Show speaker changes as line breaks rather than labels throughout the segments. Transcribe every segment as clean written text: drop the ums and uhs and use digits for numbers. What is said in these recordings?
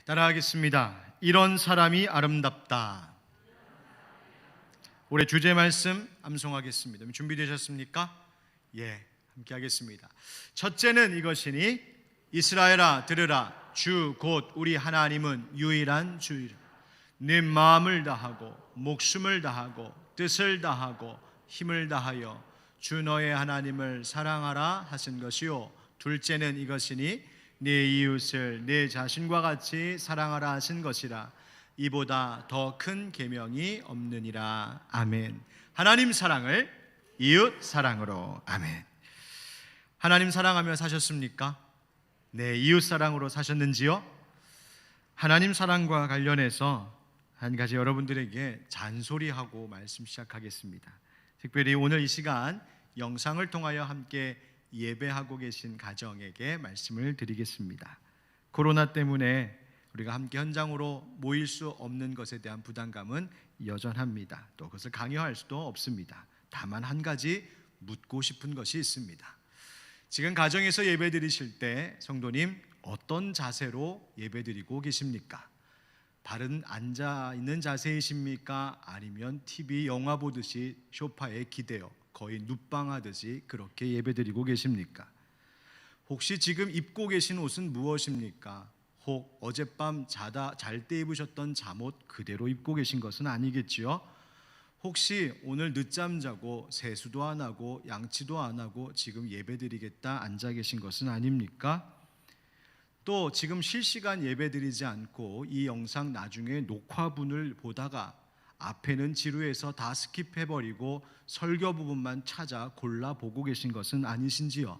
따라하겠습니다. 이런 사람이 아름답다. 올해 주제 말씀 암송하겠습니다. 준비되셨습니까? 예, 함께 하겠습니다. 첫째는 이것이니 이스라엘아 들으라. 주 곧 우리 하나님은 유일한 주이라. 네 마음을 다하고 목숨을 다하고 뜻을 다하고 힘을 다하여 주 너의 하나님을 사랑하라 하신 것이요. 둘째는 이것이니 네 이웃을 네 자신과 같이 사랑하라 하신 것이라. 이보다 더 큰 계명이 없느니라. 아멘. 하나님 사랑을 이웃 사랑으로. 아멘. 하나님 사랑하며 사셨습니까? 네, 이웃 사랑으로 사셨는지요? 하나님 사랑과 관련해서 한 가지 여러분들에게 잔소리하고 말씀 시작하겠습니다. 특별히 오늘 이 시간 영상을 통하여 함께 예배하고 계신 가정에게 말씀을 드리겠습니다. 코로나 때문에 우리가 함께 현장으로 모일 수 없는 것에 대한 부담감은 여전합니다. 또 그것을 강요할 수도 없습니다. 다만 한 가지 묻고 싶은 것이 있습니다. 지금 가정에서 예배 드리실 때 성도님 어떤 자세로 예배 드리고 계십니까? 바른 앉아 있는 자세이십니까? 아니면 TV 영화 보듯이 소파에 기대어 거의 눕방하듯이 그렇게 예배드리고 계십니까? 혹시 지금 입고 계신 옷은 무엇입니까? 혹 어젯밤 잘 때 입으셨던 잠옷 그대로 입고 계신 것은 아니겠지요? 혹시 오늘 늦잠 자고 세수도 안 하고 양치도 안 하고 지금 예배드리겠다 앉아 계신 것은 아닙니까? 또 지금 실시간 예배드리지 않고 이 영상 나중에 녹화분을 보다가 앞에는 지루해서 다 스킵해버리고 설교 부분만 찾아 골라보고 계신 것은 아니신지요?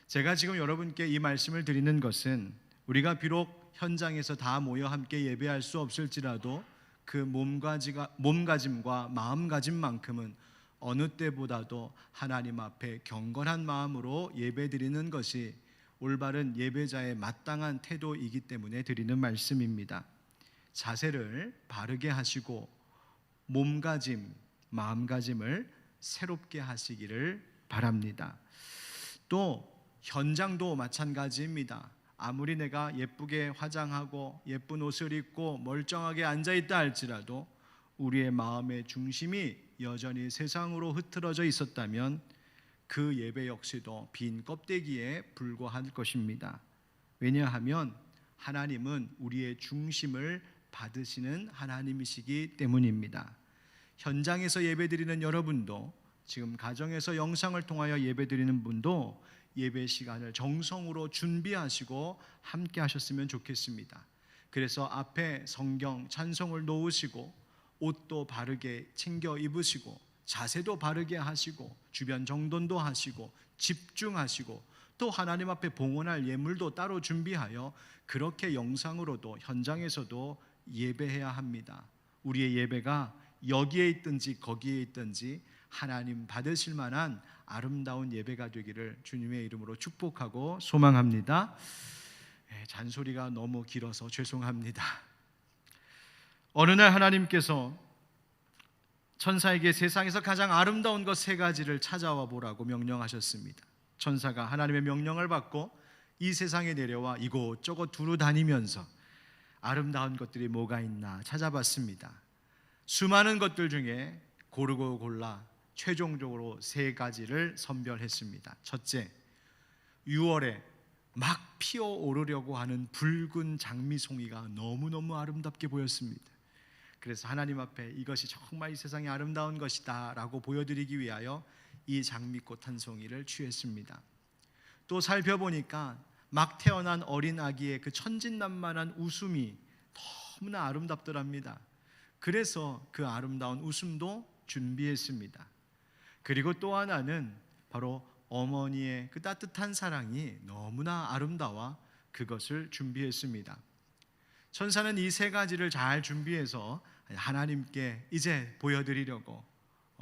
제가 지금 여러분께 이 말씀을 드리는 것은 우리가 비록 현장에서 다 모여 함께 예배할 수 없을지라도 그 몸가짐과 마음가짐만큼은 어느 때보다도 하나님 앞에 경건한 마음으로 예배드리는 것이 올바른 예배자의 마땅한 태도이기 때문에 드리는 말씀입니다. 자세를 바르게 하시고 몸가짐, 마음가짐을 새롭게 하시기를 바랍니다. 또 현장도 마찬가지입니다. 아무리 내가 예쁘게 화장하고 예쁜 옷을 입고 멀쩡하게 앉아있다 할지라도 우리의 마음의 중심이 여전히 세상으로 흐트러져 있었다면 그 예배 역시도 빈 껍데기에 불과할 것입니다. 왜냐하면 하나님은 우리의 중심을 받으시는 하나님이시기 때문입니다. 현장에서 예배드리는 여러분도 지금 가정에서 영상을 통하여 예배드리는 분도 예배 시간을 정성으로 준비하시고 함께 하셨으면 좋겠습니다. 그래서 앞에 성경 찬송을 놓으시고 옷도 바르게 챙겨 입으시고 자세도 바르게 하시고 주변 정돈도 하시고 집중하시고 또 하나님 앞에 봉헌할 예물도 따로 준비하여 그렇게 영상으로도 현장에서도 예배해야 합니다. 우리의 예배가 여기에 있든지 거기에 있든지 하나님 받으실 만한 아름다운 예배가 되기를 주님의 이름으로 축복하고 소망합니다. 잔소리가 너무 길어서 죄송합니다. 어느 날 하나님께서 천사에게 세상에서 가장 아름다운 것 3가지를 찾아와 보라고 명령하셨습니다. 천사가 하나님의 명령을 받고 이 세상에 내려와 이곳저곳 두루 다니면서 아름다운 것들이 뭐가 있나 찾아봤습니다. 수많은 것들 중에 고르고 골라 최종적으로 3가지를 선별했습니다. 첫째, 6월에 막 피어오르려고 하는 붉은 장미송이가 너무너무 아름답게 보였습니다. 그래서 하나님 앞에 이것이 정말 이 세상에 아름다운 것이다 라고 보여드리기 위하여 이 장미꽃 한 송이를 취했습니다. 또 살펴보니까 막 태어난 어린 아기의 그 천진난만한 웃음이 너무나 아름답더랍니다. 그래서 그 아름다운 웃음도 준비했습니다. 그리고 또 하나는 바로 어머니의 그 따뜻한 사랑이 너무나 아름다워 그것을 준비했습니다. 천사는 이 3가지를 잘 준비해서 하나님께 이제 보여드리려고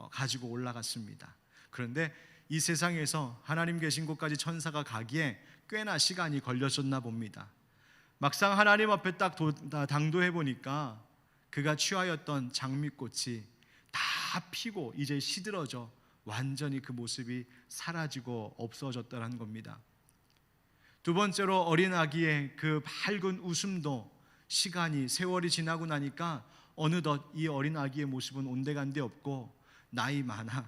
가지고 올라갔습니다. 그런데 이 세상에서 하나님 계신 곳까지 천사가 가기에 꽤나 시간이 걸렸었나 봅니다. 막상 하나님 앞에 딱 당도해 보니까 그가 취하였던 장미꽃이 다 피고 이제 시들어져 완전히 그 모습이 사라지고 없어졌다는 겁니다. 두 번째로 어린 아기의 그 밝은 웃음도 시간이 세월이 지나고 나니까 어느덧 이 어린 아기의 모습은 온데간데 없고 나이 많아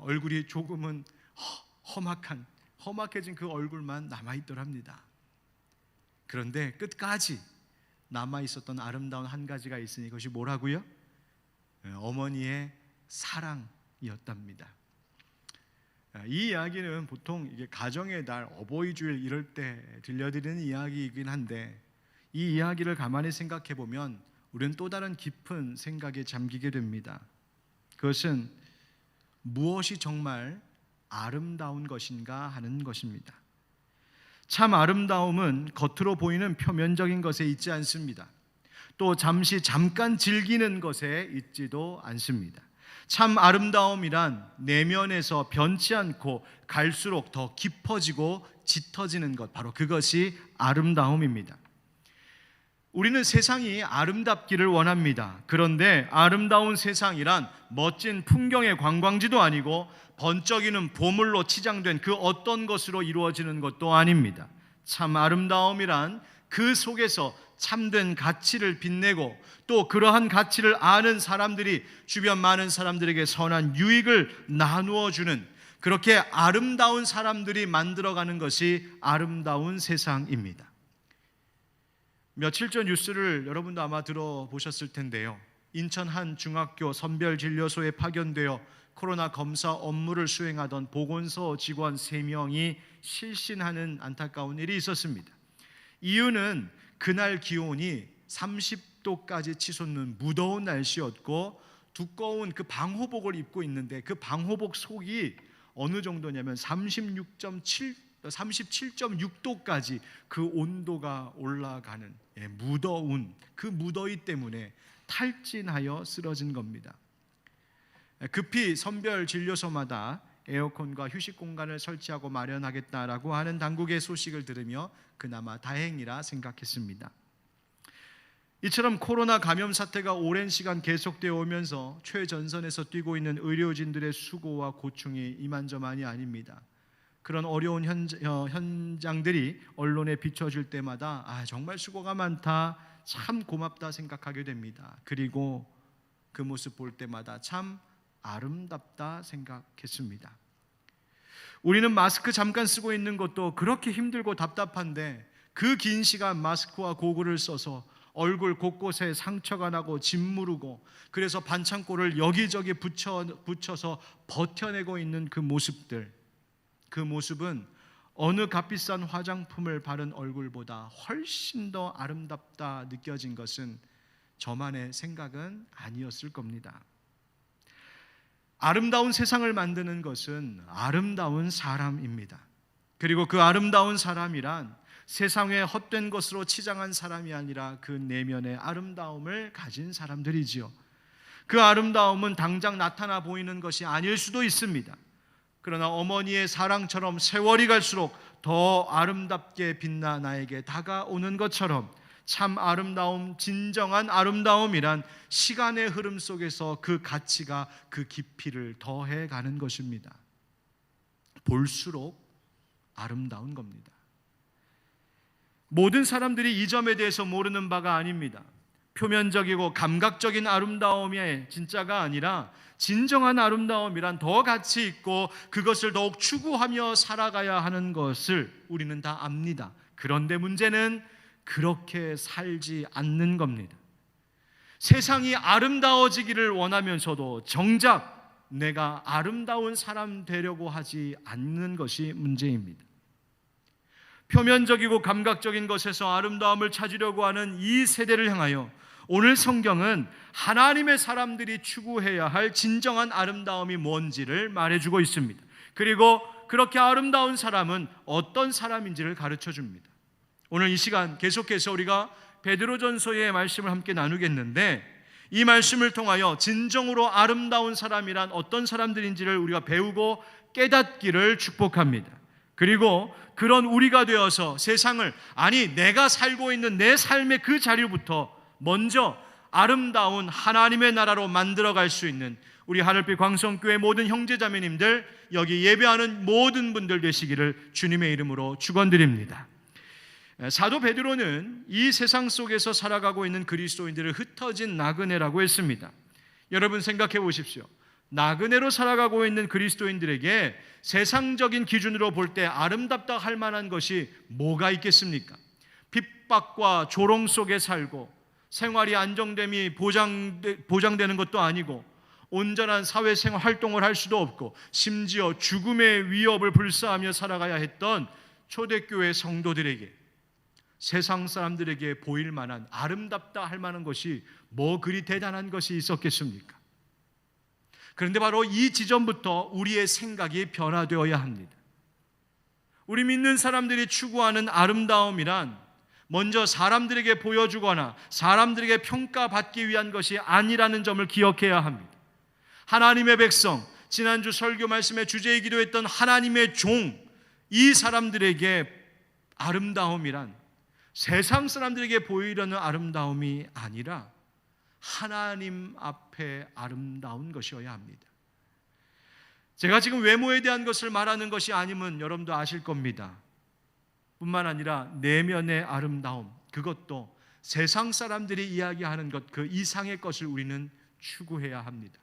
얼굴이 조금은 험악해진 그 얼굴만 남아있더랍니다. 그런데 끝까지 남아있었던 아름다운 한 가지가 있으니 그것이 뭐라고요? 어머니의 사랑이었답니다. 이 이야기는 보통 이게 가정의 달, 어버이 주일 이럴 때 들려드리는 이야기이긴 한데 이 이야기를 가만히 생각해 보면 우리는 또 다른 깊은 생각에 잠기게 됩니다. 그것은 무엇이 정말 아름다운 것인가 하는 것입니다. 참 아름다움은 겉으로 보이는 표면적인 것에 있지 않습니다. 또 잠깐 즐기는 것에 있지도 않습니다. 참 아름다움이란 내면에서 변치 않고 갈수록 더 깊어지고 짙어지는 것, 바로 그것이 아름다움입니다. 우리는 세상이 아름답기를 원합니다. 그런데 아름다운 세상이란 멋진 풍경의 관광지도 아니고 번쩍이는 보물로 치장된 그 어떤 것으로 이루어지는 것도 아닙니다. 참 아름다움이란 그 속에서 참된 가치를 빛내고 또 그러한 가치를 아는 사람들이 주변 많은 사람들에게 선한 유익을 나누어 주는, 그렇게 아름다운 사람들이 만들어가는 것이 아름다운 세상입니다. 며칠 전 뉴스를 여러분도 아마 들어보셨을 텐데요. 인천 한 중학교 선별진료소에 파견되어 코로나 검사 업무를 수행하던 보건소 직원 3명이 실신하는 안타까운 일이 있었습니다. 이유는 그날 기온이 30도까지 치솟는 무더운 날씨였고 두꺼운 그 방호복을 입고 있는데 그 방호복 속이 어느 정도냐면 37.6도까지 그 온도가 올라가는 무더운 그 무더위 때문에 탈진하여 쓰러진 겁니다. 급히 선별진료소마다 에어컨과 휴식 공간을 설치하고 마련하겠다라고 하는 당국의 소식을 들으며 그나마 다행이라 생각했습니다. 이처럼 코로나 감염 사태가 오랜 시간 계속되어 오면서 최전선에서 뛰고 있는 의료진들의 수고와 고충이 이만저만이 아닙니다. 그런 어려운 현장들이 언론에 비춰질 때마다 정말 수고가 많다, 참 고맙다 생각하게 됩니다. 그리고 그 모습 볼 때마다 참 아름답다 생각했습니다. 우리는 마스크 잠깐 쓰고 있는 것도 그렇게 힘들고 답답한데 그 긴 시간 마스크와 고글을 써서 얼굴 곳곳에 상처가 나고 짓무르고 그래서 반창고를 여기저기 붙여서 버텨내고 있는 그 모습들, 그 모습은 어느 값비싼 화장품을 바른 얼굴보다 훨씬 더 아름답다 느껴진 것은 저만의 생각은 아니었을 겁니다. 아름다운 세상을 만드는 것은 아름다운 사람입니다. 그리고 그 아름다운 사람이란 세상에 헛된 것으로 치장한 사람이 아니라 그 내면의 아름다움을 가진 사람들이지요. 그 아름다움은 당장 나타나 보이는 것이 아닐 수도 있습니다. 그러나 어머니의 사랑처럼 세월이 갈수록 더 아름답게 빛나 나에게 다가오는 것처럼 참 아름다움, 진정한 아름다움이란 시간의 흐름 속에서 그 가치가 그 깊이를 더해가는 것입니다. 볼수록 아름다운 겁니다. 모든 사람들이 이 점에 대해서 모르는 바가 아닙니다. 표면적이고 감각적인 아름다움이 진짜가 아니라 진정한 아름다움이란 더 가치 있고 그것을 더욱 추구하며 살아가야 하는 것을 우리는 다 압니다. 그런데 문제는 그렇게 살지 않는 겁니다. 세상이 아름다워지기를 원하면서도 정작 내가 아름다운 사람 되려고 하지 않는 것이 문제입니다. 표면적이고 감각적인 것에서 아름다움을 찾으려고 하는 이 세대를 향하여 오늘 성경은 하나님의 사람들이 추구해야 할 진정한 아름다움이 뭔지를 말해주고 있습니다. 그리고 그렇게 아름다운 사람은 어떤 사람인지를 가르쳐 줍니다. 오늘 이 시간 계속해서 우리가 베드로전서의 말씀을 함께 나누겠는데 이 말씀을 통하여 진정으로 아름다운 사람이란 어떤 사람들인지를 우리가 배우고 깨닫기를 축복합니다. 그리고 그런 우리가 되어서 세상을, 내가 살고 있는 내 삶의 그 자리부터 먼저 아름다운 하나님의 나라로 만들어갈 수 있는 우리 하늘빛 광성교회 모든 형제자매님들, 여기 예배하는 모든 분들 되시기를 주님의 이름으로 축원드립니다. 사도 베드로는 이 세상 속에서 살아가고 있는 그리스도인들을 흩어진 나그네라고 했습니다. 여러분 생각해 보십시오. 나그네로 살아가고 있는 그리스도인들에게 세상적인 기준으로 볼 때 아름답다 할 만한 것이 뭐가 있겠습니까? 핍박과 조롱 속에 살고 생활이 안정됨이 보장되는 것도 아니고 온전한 사회생활 활동을 할 수도 없고 심지어 죽음의 위협을 불사하며 살아가야 했던 초대교회 성도들에게, 세상 사람들에게 보일 만한 아름답다 할 만한 것이 뭐 그리 대단한 것이 있었겠습니까? 그런데 바로 이 지점부터 우리의 생각이 변화되어야 합니다. 우리 믿는 사람들이 추구하는 아름다움이란 먼저 사람들에게 보여주거나 사람들에게 평가받기 위한 것이 아니라는 점을 기억해야 합니다. 하나님의 백성, 지난주 설교 말씀의 주제이기도 했던 하나님의 종, 이 사람들에게 아름다움이란 세상 사람들에게 보이려는 아름다움이 아니라 하나님 앞에 아름다운 것이어야 합니다. 제가 지금 외모에 대한 것을 말하는 것이 아니면 여러분도 아실 겁니다. 뿐만 아니라 내면의 아름다움, 그것도 세상 사람들이 이야기하는 것 그 이상의 것을 우리는 추구해야 합니다.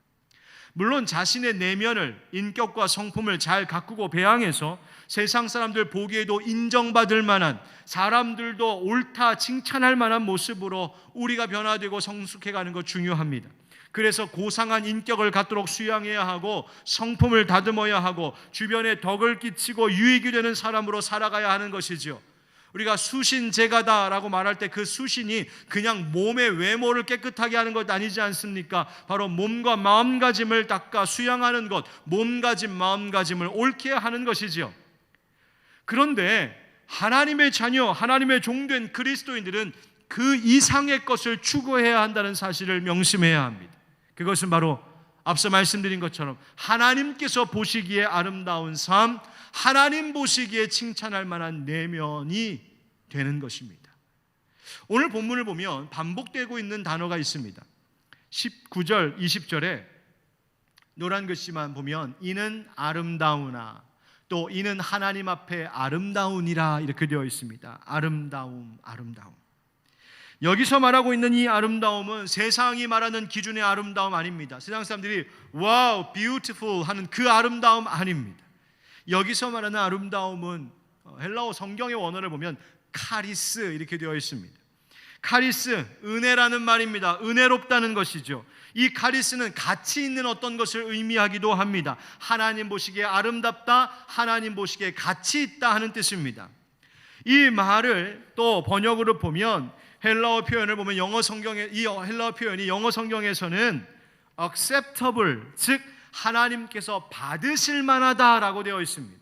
물론 자신의 내면을, 인격과 성품을 잘 가꾸고 배양해서 세상 사람들 보기에도 인정받을 만한, 사람들도 옳다 칭찬할 만한 모습으로 우리가 변화되고 성숙해가는 것 중요합니다. 그래서 고상한 인격을 갖도록 수양해야 하고 성품을 다듬어야 하고 주변에 덕을 끼치고 유익이 되는 사람으로 살아가야 하는 것이죠. 우리가 수신제가다라고 말할 때 그 수신이 그냥 몸의 외모를 깨끗하게 하는 것 아니지 않습니까? 바로 몸과 마음가짐을 닦아 수양하는 것, 몸가짐, 마음가짐을 옳게 하는 것이지요. 그런데 하나님의 자녀, 하나님의 종된 그리스도인들은 그 이상의 것을 추구해야 한다는 사실을 명심해야 합니다. 그것은 바로 앞서 말씀드린 것처럼 하나님께서 보시기에 아름다운 삶, 하나님 보시기에 칭찬할 만한 내면이 되는 것입니다. 오늘 본문을 보면 반복되고 있는 단어가 있습니다. 19절, 20절에 노란 글씨만 보면 이는 아름다우나, 또 이는 하나님 앞에 아름다우니라 이렇게 되어 있습니다. 아름다움, 아름다움. 여기서 말하고 있는 이 아름다움은 세상이 말하는 기준의 아름다움 아닙니다. 세상 사람들이 와우, beautiful 하는 그 아름다움 아닙니다. 여기서 말하는 아름다움은 헬라어 성경의 원어를 보면 카리스 이렇게 되어 있습니다. 카리스, 은혜라는 말입니다. 은혜롭다는 것이죠. 이 카리스는 가치 있는 어떤 것을 의미하기도 합니다. 하나님 보시기에 아름답다, 하나님 보시기에 가치 있다 하는 뜻입니다. 이 말을 또 번역으로 보면 헬라어 표현을 보면 영어 성경에, 이 헬라어 표현이 영어 성경에서는 acceptable, 즉 하나님께서 받으실 만하다라고 되어 있습니다.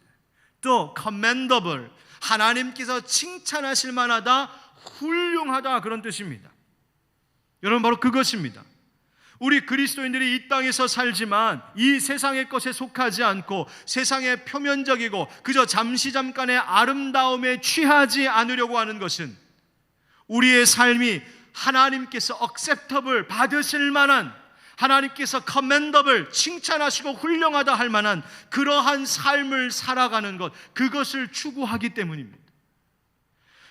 또 commendable, 하나님께서 칭찬하실 만하다, 훌륭하다 그런 뜻입니다. 여러분 바로 그것입니다. 우리 그리스도인들이 이 땅에서 살지만 이 세상의 것에 속하지 않고 세상의 표면적이고 그저 잠시 잠깐의 아름다움에 취하지 않으려고 하는 것은 우리의 삶이 하나님께서 acceptable, 받으실 만한, 하나님께서 commendable, 칭찬하시고 훌륭하다 할 만한 그러한 삶을 살아가는 것, 그것을 추구하기 때문입니다.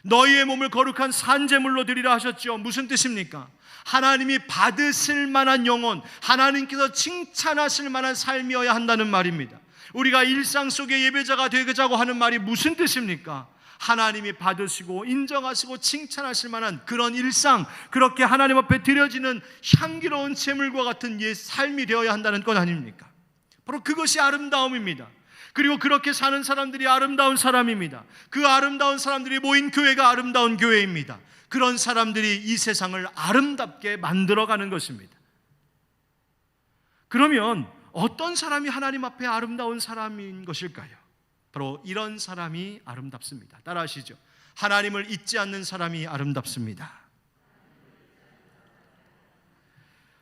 너희의 몸을 거룩한 산제물로 드리라 하셨죠. 무슨 뜻입니까? 하나님이 받으실 만한 영혼, 하나님께서 칭찬하실 만한 삶이어야 한다는 말입니다. 우리가 일상 속의 예배자가 되자고 하는 말이 무슨 뜻입니까? 하나님이 받으시고 인정하시고 칭찬하실 만한 그런 일상, 그렇게 하나님 앞에 드려지는 향기로운 제물과 같은 삶이 되어야 한다는 것 아닙니까? 바로 그것이 아름다움입니다. 그리고 그렇게 사는 사람들이 아름다운 사람입니다. 그 아름다운 사람들이 모인 교회가 아름다운 교회입니다. 그런 사람들이 이 세상을 아름답게 만들어가는 것입니다. 그러면 어떤 사람이 하나님 앞에 아름다운 사람인 것일까요? 바로 이런 사람이 아름답습니다. 따라하시죠. 하나님을 잊지 않는 사람이 아름답습니다.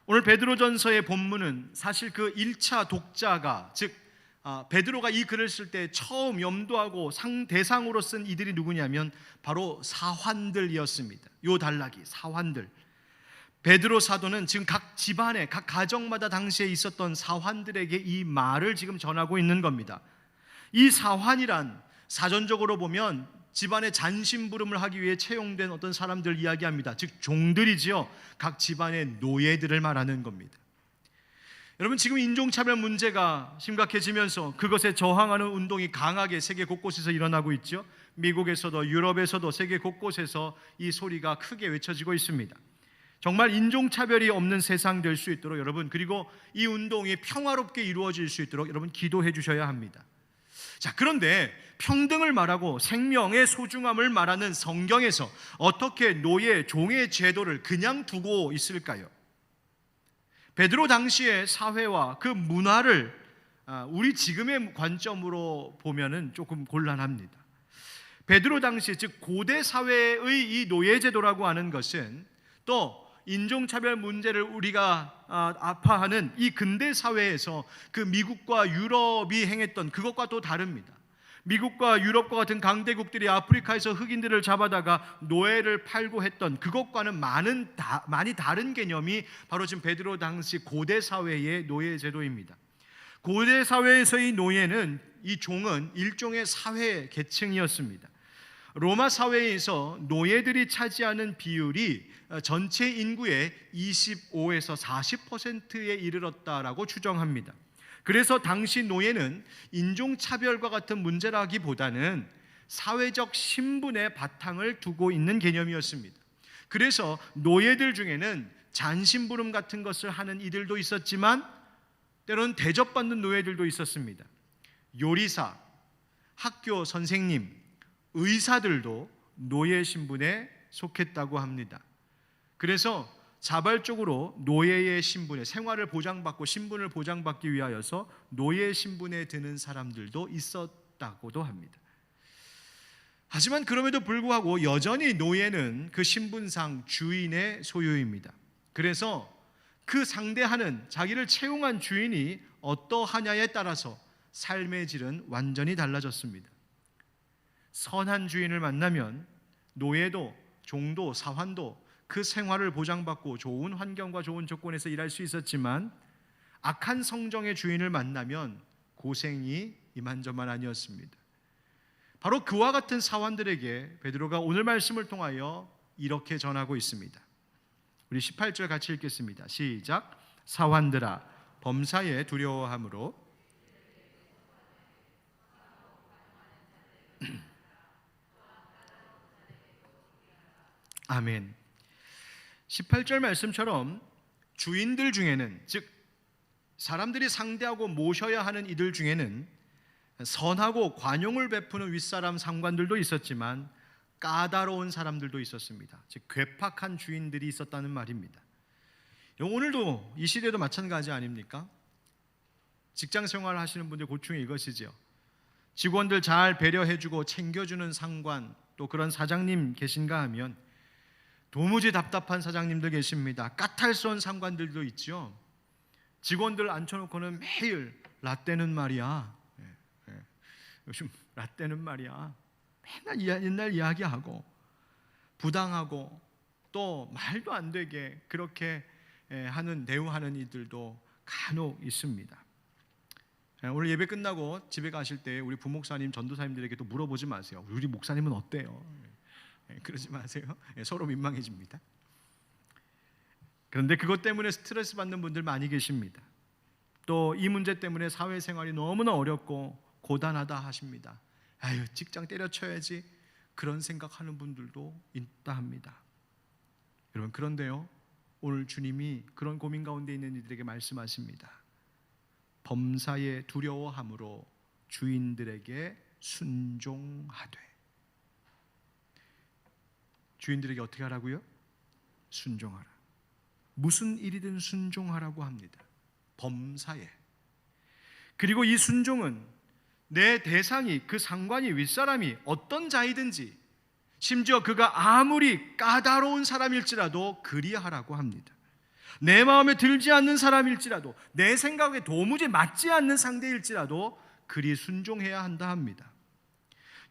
오늘 베드로전서의 본문은 사실 그 1차 독자가, 즉 베드로가 이 글을 쓸 때 처음 염두하고 대상으로 쓴 이들이 누구냐면 바로 사환들이었습니다. 요 단락이 사환들. 베드로 사도는 지금 각 집안에, 각 가정마다 당시에 있었던 사환들에게 이 말을 지금 전하고 있는 겁니다. 이 사환이란 사전적으로 보면 집안의 잔심부름을 하기 위해 채용된 어떤 사람들 이야기합니다. 즉 종들이지요. 각 집안의 노예들을 말하는 겁니다. 여러분, 지금 인종차별 문제가 심각해지면서 그것에 저항하는 운동이 강하게 세계 곳곳에서 일어나고 있죠. 미국에서도 유럽에서도 세계 곳곳에서 이 소리가 크게 외쳐지고 있습니다. 정말 인종차별이 없는 세상 될 수 있도록 여러분, 그리고 이 운동이 평화롭게 이루어질 수 있도록 여러분 기도해 주셔야 합니다. 자, 그런데 평등을 말하고 생명의 소중함을 말하는 성경에서 어떻게 노예, 종의 제도를 그냥 두고 있을까요? 베드로 당시의 사회와 그 문화를 우리 지금의 관점으로 보면은 조금 곤란합니다. 베드로 당시, 즉 고대 사회의 이 노예제도라고 하는 것은 또 인종차별 문제를 우리가 아파하는 이 근대 사회에서 그 미국과 유럽이 행했던 그것과 또 다릅니다. 미국과 유럽과 같은 강대국들이 아프리카에서 흑인들을 잡아다가 노예를 팔고 했던 그것과는 많이 다른 개념이 바로 지금 베드로 당시 고대 사회의 노예 제도입니다. 고대 사회에서의 노예는, 이 종은 일종의 사회 계층이었습니다. 로마 사회에서 노예들이 차지하는 비율이 전체 인구의 25에서 40%에 이르렀다라고 추정합니다. 그래서 당시 노예는 인종차별과 같은 문제라기보다는 사회적 신분의 바탕을 두고 있는 개념이었습니다. 그래서 노예들 중에는 잔심부름 같은 것을 하는 이들도 있었지만 때로는 대접받는 노예들도 있었습니다. 요리사, 학교 선생님, 의사들도 노예 신분에 속했다고 합니다. 그래서 자발적으로 노예의 신분에, 생활을 보장받고 신분을 보장받기 위하여서 노예 신분에 드는 사람들도 있었다고도 합니다. 하지만 그럼에도 불구하고 여전히 노예는 그 신분상 주인의 소유입니다. 그래서 그 상대하는, 자기를 채용한 주인이 어떠하냐에 따라서 삶의 질은 완전히 달라졌습니다. 선한 주인을 만나면 노예도, 종도, 사환도 그 생활을 보장받고 좋은 환경과 좋은 조건에서 일할 수 있었지만 악한 성정의 주인을 만나면 고생이 이만저만 아니었습니다. 바로 그와 같은 사환들에게 베드로가 오늘 말씀을 통하여 이렇게 전하고 있습니다. 우리 18절 같이 읽겠습니다. 시작. 사환들아, 범사에 두려워함으로 아멘. 18절 말씀처럼 주인들 중에는, 즉 사람들이 상대하고 모셔야 하는 이들 중에는 선하고 관용을 베푸는 윗사람 상관들도 있었지만 까다로운 사람들도 있었습니다. 즉 괴팍한 주인들이 있었다는 말입니다. 오늘도 이 시대도 마찬가지 아닙니까? 직장 생활 하시는 분들 고충이 이것이지요. 직원들 잘 배려해주고 챙겨주는 상관, 또 그런 사장님 계신가 하면 도무지 답답한 사장님들 계십니다. 까탈스러운 상관들도 있죠. 직원들 앉혀놓고는 매일 라떼는 말이야, 요즘 라떼는 말이야, 맨날 옛날 이야기하고 부당하고 또 말도 안 되게 그렇게 대우하는 이들도 간혹 있습니다. 오늘 예배 끝나고 집에 가실 때 우리 부목사님, 전도사님들에게 또 물어보지 마세요. 우리 목사님은 어때요? 그러지 마세요. 서로 민망해집니다. 그런데 그것 때문에 스트레스 받는 분들 많이 계십니다. 또 이 문제 때문에 사회생활이 너무나 어렵고 고단하다 하십니다. 아유, 직장 때려쳐야지, 그런 생각하는 분들도 있다 합니다. 여러분, 그런데요, 오늘 주님이 그런 고민 가운데 있는 이들에게 말씀하십니다. 범사에 두려워함으로 주인들에게 순종하되. 주인들에게 어떻게 하라고요? 순종하라. 무슨 일이든 순종하라고 합니다. 범사에. 그리고 이 순종은 내 대상이, 그 상관이, 윗사람이 어떤 자이든지, 심지어 그가 아무리 까다로운 사람일지라도 그리하라고 합니다. 내 마음에 들지 않는 사람일지라도, 내 생각에 도무지 맞지 않는 상대일지라도 그리 순종해야 한다 합니다.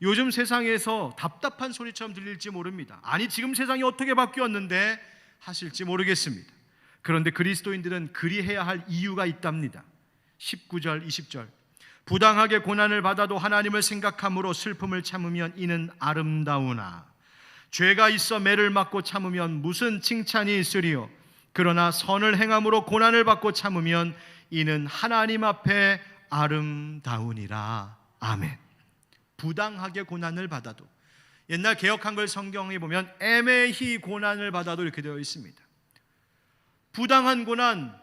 요즘 세상에서 답답한 소리처럼 들릴지 모릅니다. 아니, 지금 세상이 어떻게 바뀌었는데 하실지 모르겠습니다. 그런데 그리스도인들은 그리해야 할 이유가 있답니다. 19절, 20절. 부당하게 고난을 받아도 하나님을 생각함으로 슬픔을 참으면 이는 아름다우나 죄가 있어 매를 맞고 참으면 무슨 칭찬이 있으리요. 그러나 선을 행함으로 고난을 받고 참으면 이는 하나님 앞에 아름다우니라. 아멘. 부당하게 고난을 받아도, 옛날 개역 한글 성경에 보면 애매히 고난을 받아도 이렇게 되어 있습니다. 부당한 고난,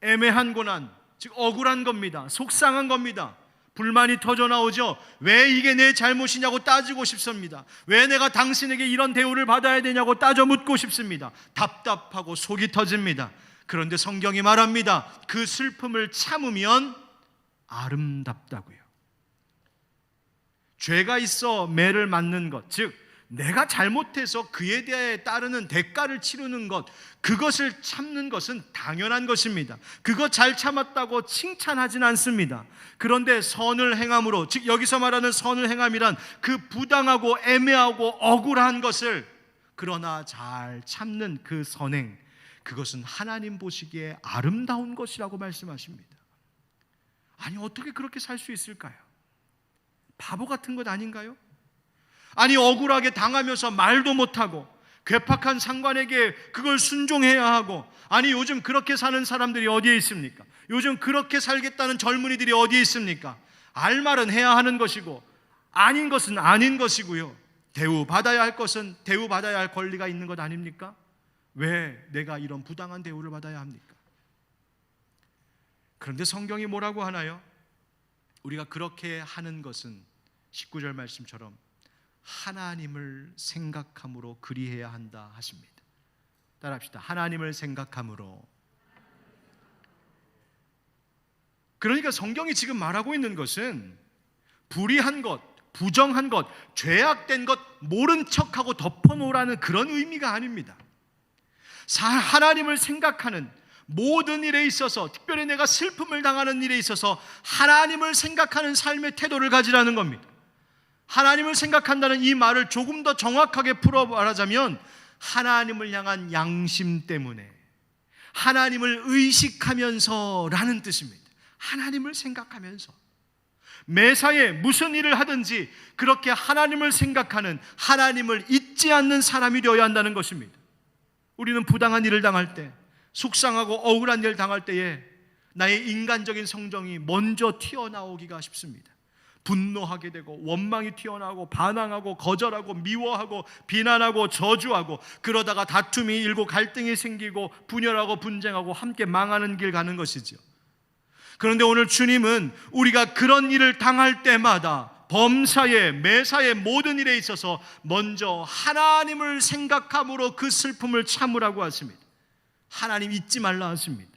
애매한 고난, 즉 억울한 겁니다. 속상한 겁니다. 불만이 터져 나오죠. 왜 이게 내 잘못이냐고 따지고 싶습니다. 왜 내가 당신에게 이런 대우를 받아야 되냐고 따져 묻고 싶습니다. 답답하고 속이 터집니다. 그런데 성경이 말합니다. 그 슬픔을 참으면 아름답다고요. 죄가 있어 매를 맞는 것, 즉 내가 잘못해서 그에 대해 따르는 대가를 치르는 것, 그것을 참는 것은 당연한 것입니다. 그거 잘 참았다고 칭찬하진 않습니다. 그런데 선을 행함으로, 즉 여기서 말하는 선을 행함이란 그 부당하고 애매하고 억울한 것을 그러나 잘 참는 그 선행, 그것은 하나님 보시기에 아름다운 것이라고 말씀하십니다. 아니, 어떻게 그렇게 살 수 있을까요? 바보 같은 것 아닌가요? 아니, 억울하게 당하면서 말도 못하고 괴팍한 상관에게 그걸 순종해야 하고, 아니 요즘 그렇게 사는 사람들이 어디에 있습니까? 요즘 그렇게 살겠다는 젊은이들이 어디에 있습니까? 알 말은 해야 하는 것이고 아닌 것은 아닌 것이고요. 대우받아야 할 것은 대우받아야 할 권리가 있는 것 아닙니까? 왜 내가 이런 부당한 대우를 받아야 합니까? 그런데 성경이 뭐라고 하나요? 우리가 그렇게 하는 것은 19절 말씀처럼 하나님을 생각함으로 그리해야 한다 하십니다. 따라합시다. 하나님을 생각함으로. 그러니까 성경이 지금 말하고 있는 것은 불의한 것, 부정한 것, 죄악된 것 모른 척하고 덮어놓으라는 그런 의미가 아닙니다. 하나님을 생각하는 모든 일에 있어서, 특별히 내가 슬픔을 당하는 일에 있어서 하나님을 생각하는 삶의 태도를 가지라는 겁니다. 하나님을 생각한다는 이 말을 조금 더 정확하게 풀어 말하자면 하나님을 향한 양심 때문에, 하나님을 의식하면서라는 뜻입니다. 하나님을 생각하면서 매사에 무슨 일을 하든지 그렇게 하나님을 생각하는, 하나님을 잊지 않는 사람이 되어야 한다는 것입니다. 우리는 부당한 일을 당할 때, 속상하고 억울한 일을 당할 때에 나의 인간적인 성정이 먼저 튀어나오기가 쉽습니다. 분노하게 되고 원망이 튀어나오고 반항하고 거절하고 미워하고 비난하고 저주하고, 그러다가 다툼이 일고 갈등이 생기고 분열하고 분쟁하고 함께 망하는 길 가는 것이죠. 그런데 오늘 주님은 우리가 그런 일을 당할 때마다 범사에 매사에 모든 일에 있어서 먼저 하나님을 생각함으로 그 슬픔을 참으라고 하십니다. 하나님 잊지 말라 하십니다.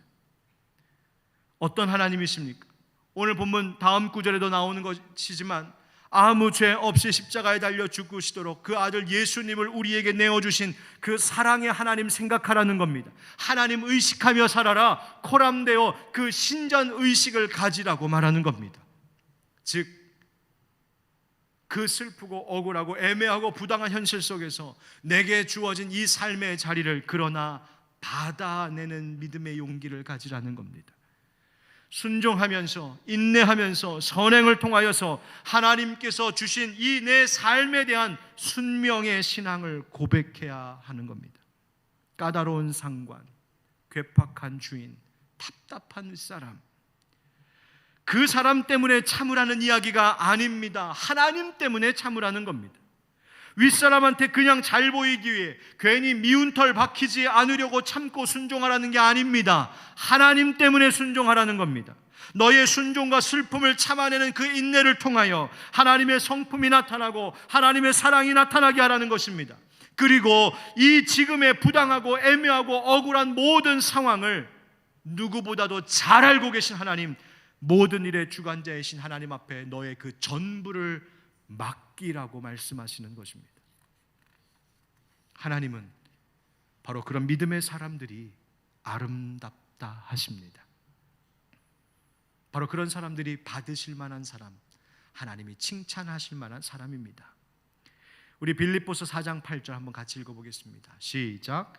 어떤 하나님이십니까? 오늘 본문 다음 구절에도 나오는 것이지만 아무 죄 없이 십자가에 달려 죽으시도록 그 아들 예수님을 우리에게 내어주신 그 사랑의 하나님 생각하라는 겁니다. 하나님 의식하며 살아라, 코람되어 그 신전 의식을 가지라고 말하는 겁니다. 즉 그 슬프고 억울하고 애매하고 부당한 현실 속에서 내게 주어진 이 삶의 자리를 그러나 받아내는 믿음의 용기를 가지라는 겁니다. 순종하면서 인내하면서 선행을 통하여서 하나님께서 주신 이 내 삶에 대한 순명의 신앙을 고백해야 하는 겁니다. 까다로운 상관, 괴팍한 주인, 답답한 사람, 그 사람 때문에 참으라는 이야기가 아닙니다. 하나님 때문에 참으라는 겁니다. 윗사람한테 그냥 잘 보이기 위해 괜히 미운 털 박히지 않으려고 참고 순종하라는 게 아닙니다. 하나님 때문에 순종하라는 겁니다. 너의 순종과 슬픔을 참아내는 그 인내를 통하여 하나님의 성품이 나타나고 하나님의 사랑이 나타나게 하라는 것입니다. 그리고 이 지금의 부당하고 애매하고 억울한 모든 상황을 누구보다도 잘 알고 계신 하나님, 모든 일의 주관자이신 하나님 앞에 너의 그 전부를 맡기라고 말씀하시는 것입니다. 하나님은 바로 그런 믿음의 사람들이 아름답다 하십니다. 바로 그런 사람들이 받으실 만한 사람, 하나님이 칭찬하실 만한 사람입니다. 우리 빌립보서 4장 8절 한번 같이 읽어보겠습니다. 시작.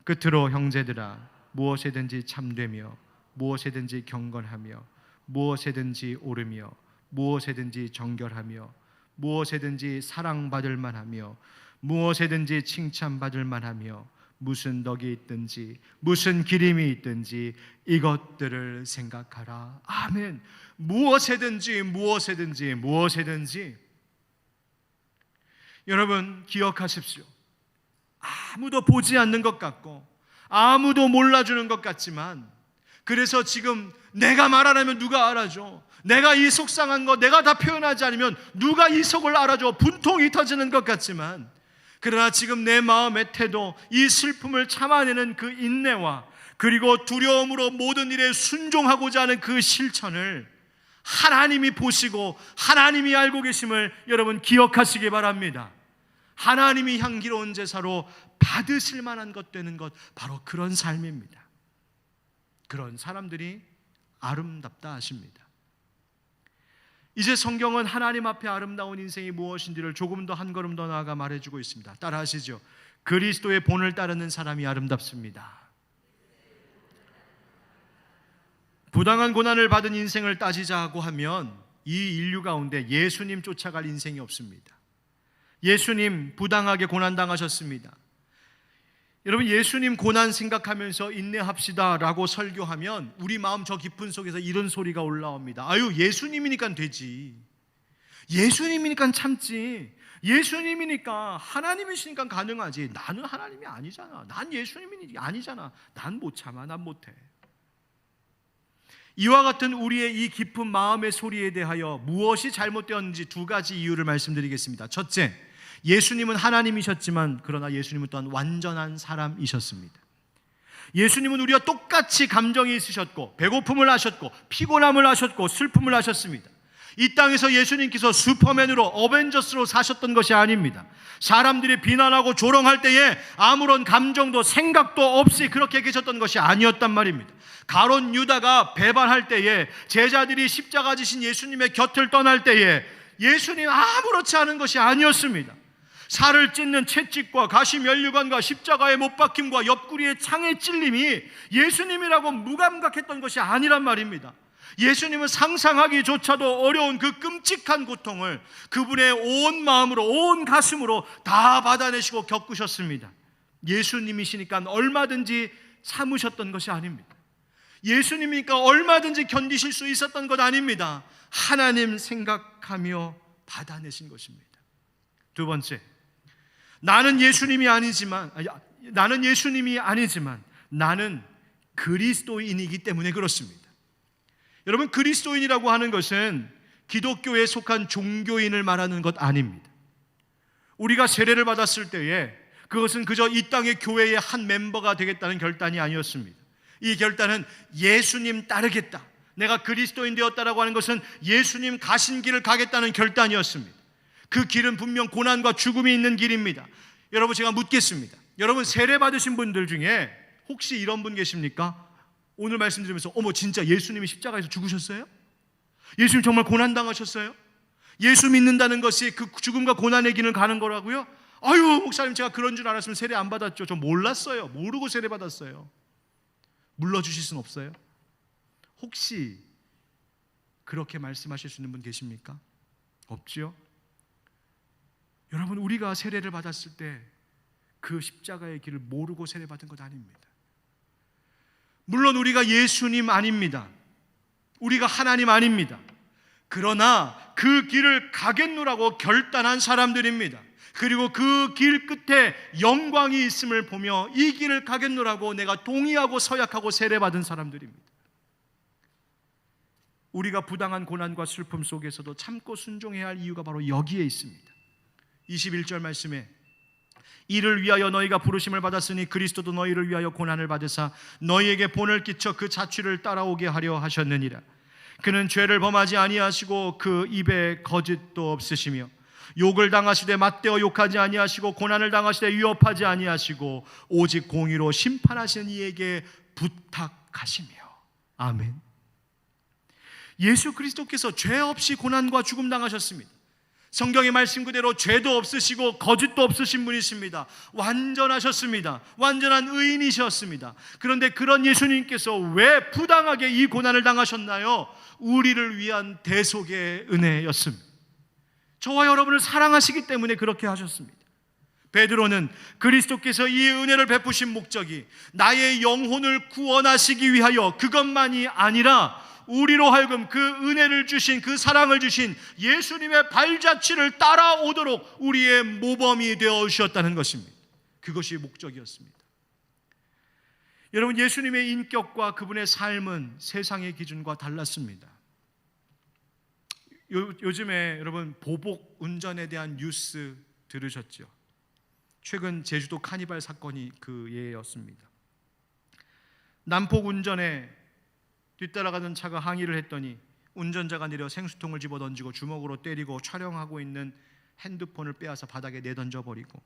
끝으로 형제들아, 무엇에든지 참되며 무엇에든지 경건하며 무엇에든지 오르며 무엇에든지 정결하며 무엇에든지 사랑받을 만하며 무엇에든지 칭찬받을 만하며 무슨 덕이 있든지 무슨 기림이 있든지 이것들을 생각하라. 아멘. 무엇에든지 무엇에든지 무엇에든지. 여러분 기억하십시오. 아무도 보지 않는 것 같고 아무도 몰라주는 것 같지만, 그래서 지금 내가 말 안 하면 누가 알아줘? 내가 이 속상한 거 내가 다 표현하지 않으면 누가 이 속을 알아줘? 분통이 터지는 것 같지만, 그러나 지금 내 마음의 태도, 이 슬픔을 참아내는 그 인내와 그리고 두려움으로 모든 일에 순종하고자 하는 그 실천을 하나님이 보시고 하나님이 알고 계심을 여러분 기억하시기 바랍니다. 하나님이 향기로운 제사로 받으실 만한 것 되는 것, 바로 그런 삶입니다. 그런 사람들이 아름답다 하십니다. 이제 성경은 하나님 앞에 아름다운 인생이 무엇인지를 조금 더 한 걸음 더 나아가 말해주고 있습니다. 따라 하시죠. 그리스도의 본을 따르는 사람이 아름답습니다. 부당한 고난을 받은 인생을 따지자고 하면 이 인류 가운데 예수님 쫓아갈 인생이 없습니다. 예수님 부당하게 고난당하셨습니다. 여러분, 예수님 고난 생각하면서 인내합시다 라고 설교하면 우리 마음 저 깊은 속에서 이런 소리가 올라옵니다. 아유, 예수님이니까 되지, 예수님이니까 참지, 예수님이니까, 하나님이시니까 가능하지. 나는 하나님이 아니잖아, 난 예수님이 아니잖아, 난 못 참아, 난 못해. 이와 같은 우리의 이 깊은 마음의 소리에 대하여 무엇이 잘못되었는지 두 가지 이유를 말씀드리겠습니다. 첫째, 예수님은 하나님이셨지만 그러나 예수님은 또한 완전한 사람이셨습니다. 예수님은 우리와 똑같이 감정이 있으셨고 배고픔을 하셨고 피곤함을 하셨고 슬픔을 하셨습니다. 이 땅에서 예수님께서 슈퍼맨으로 어벤져스로 사셨던 것이 아닙니다. 사람들이 비난하고 조롱할 때에 아무런 감정도 생각도 없이 그렇게 계셨던 것이 아니었단 말입니다. 가룟 유다가 배반할 때에, 제자들이 십자가 지신 예수님의 곁을 떠날 때에 예수님 아무렇지 않은 것이 아니었습니다. 살을 찢는 채찍과 가시면류관과 십자가의 못 박힘과 옆구리의 창의 찔림이 예수님이라고 무감각했던 것이 아니란 말입니다. 예수님은 상상하기조차도 어려운 그 끔찍한 고통을 그분의 온 마음으로, 온 가슴으로 다 받아내시고 겪으셨습니다. 예수님이시니까 얼마든지 참으셨던 것이 아닙니다. 예수님이니까 얼마든지 견디실 수 있었던 것 아닙니다. 하나님 생각하며 받아내신 것입니다. 두 번째, 나는 예수님이 아니지만 나는 그리스도인이기 때문에 그렇습니다. 여러분, 그리스도인이라고 하는 것은 기독교에 속한 종교인을 말하는 것 아닙니다. 우리가 세례를 받았을 때에 그것은 그저 이 땅의 교회의 한 멤버가 되겠다는 결단이 아니었습니다. 이 결단은 예수님 따르겠다, 내가 그리스도인 되었다라고 하는 것은 예수님 가신 길을 가겠다는 결단이었습니다. 그 길은 분명 고난과 죽음이 있는 길입니다. 여러분, 제가 묻겠습니다. 여러분, 세례 받으신 분들 중에 혹시 이런 분 계십니까? 오늘 말씀 드리면서 어머, 진짜 예수님이 십자가에서 죽으셨어요? 예수님 정말 고난당하셨어요? 예수 믿는다는 것이 그 죽음과 고난의 길을 가는 거라고요? 아유, 목사님, 제가 그런 줄 알았으면 세례 안 받았죠. 저 몰랐어요. 모르고 세례 받았어요. 물러주실 수는 없어요? 혹시 그렇게 말씀하실 수 있는 분 계십니까? 없죠? 여러분, 우리가 세례를 받았을 때 그 십자가의 길을 모르고 세례받은 것 아닙니다. 물론 우리가 예수님 아닙니다. 우리가 하나님 아닙니다. 그러나 그 길을 가겠노라고 결단한 사람들입니다. 그리고 그 길 끝에 영광이 있음을 보며 이 길을 가겠노라고 내가 동의하고 서약하고 세례받은 사람들입니다. 우리가 부당한 고난과 슬픔 속에서도 참고 순종해야 할 이유가 바로 여기에 있습니다. 21절 말씀에 이를 위하여 너희가 부르심을 받았으니 그리스도도 너희를 위하여 고난을 받으사 너희에게 본을 끼쳐 그 자취를 따라오게 하려 하셨느니라. 그는 죄를 범하지 아니하시고 그 입에 거짓도 없으시며 욕을 당하시되 맞대어 욕하지 아니하시고 고난을 당하시되 위협하지 아니하시고 오직 공의로 심판하시는 이에게 부탁하시며. 아멘. 예수 그리스도께서 죄 없이 고난과 죽음 당하셨습니다. 성경의 말씀 그대로 죄도 없으시고 거짓도 없으신 분이십니다. 완전하셨습니다. 완전한 의인이셨습니다. 그런데 그런 예수님께서 왜 부당하게 이 고난을 당하셨나요? 우리를 위한 대속의 은혜였습니다. 저와 여러분을 사랑하시기 때문에 그렇게 하셨습니다. 베드로는 그리스도께서 이 은혜를 베푸신 목적이 나의 영혼을 구원하시기 위하여 그것만이 아니라 우리로 하여금 그 은혜를 주신, 그 사랑을 주신 예수님의 발자취를 따라오도록 우리의 모범이 되어 주셨다는 것입니다. 그것이 목적이었습니다. 여러분, 예수님의 인격과 그분의 삶은 세상의 기준과 달랐습니다. 요즘에 여러분 보복 운전에 대한 뉴스 들으셨죠? 최근 제주도 카니발 사건이 그 예였습니다. 난폭 운전에 뒤따라가던 차가 항의를 했더니 운전자가 내려 생수통을 집어던지고 주먹으로 때리고 촬영하고 있는 핸드폰을 빼앗아 바닥에 내던져버리고,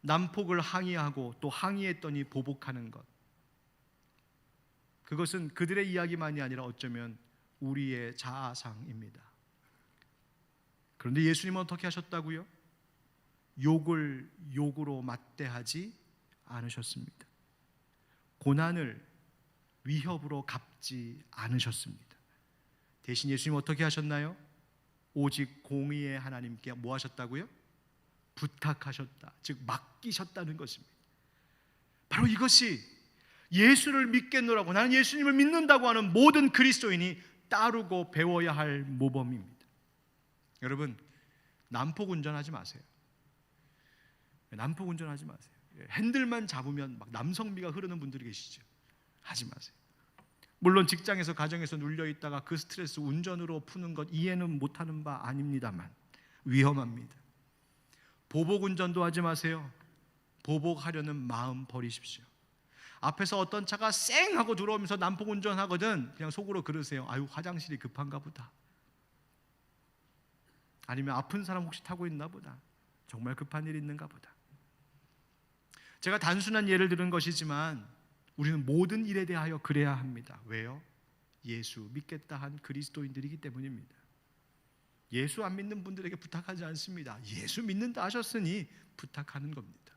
난폭을 항의하고 또 항의했더니 보복하는 것, 그것은 그들의 이야기만이 아니라 어쩌면 우리의 자아상입니다. 그런데 예수님은 어떻게 하셨다고요? 욕을 욕으로 맞대하지 않으셨습니다. 고난을 위협으로 갚지 않으셨습니다. 대신 예수님은 어떻게 하셨나요? 오직 공의의 하나님께 뭐 하셨다고요? 부탁하셨다. 즉 맡기셨다는 것입니다. 바로 이것이 예수를 믿겠노라고, 나는 예수님을 믿는다고 하는 모든 그리스도인이 따르고 배워야 할 모범입니다. 여러분, 난폭 운전하지 마세요. 난폭 운전하지 마세요. 핸들만 잡으면 막 남성미가 흐르는 분들이 계시죠. 하지 마세요. 물론 직장에서 가정에서 눌려있다가 그 스트레스 운전으로 푸는 것 이해는 못하는 바 아닙니다만 위험합니다. 보복 운전도 하지 마세요. 보복하려는 마음 버리십시오. 앞에서 어떤 차가 쌩 하고 들어오면서 난폭 운전하거든 그냥 속으로 그러세요. 아유, 화장실이 급한가 보다. 아니면 아픈 사람 혹시 타고 있나 보다. 정말 급한 일이 있는가 보다. 제가 단순한 예를 들은 것이지만 우리는 모든 일에 대하여 그래야 합니다. 왜요? 예수 믿겠다 한 그리스도인들이기 때문입니다. 예수 안 믿는 분들에게 부탁하지 않습니다. 예수 믿는다 하셨으니 부탁하는 겁니다.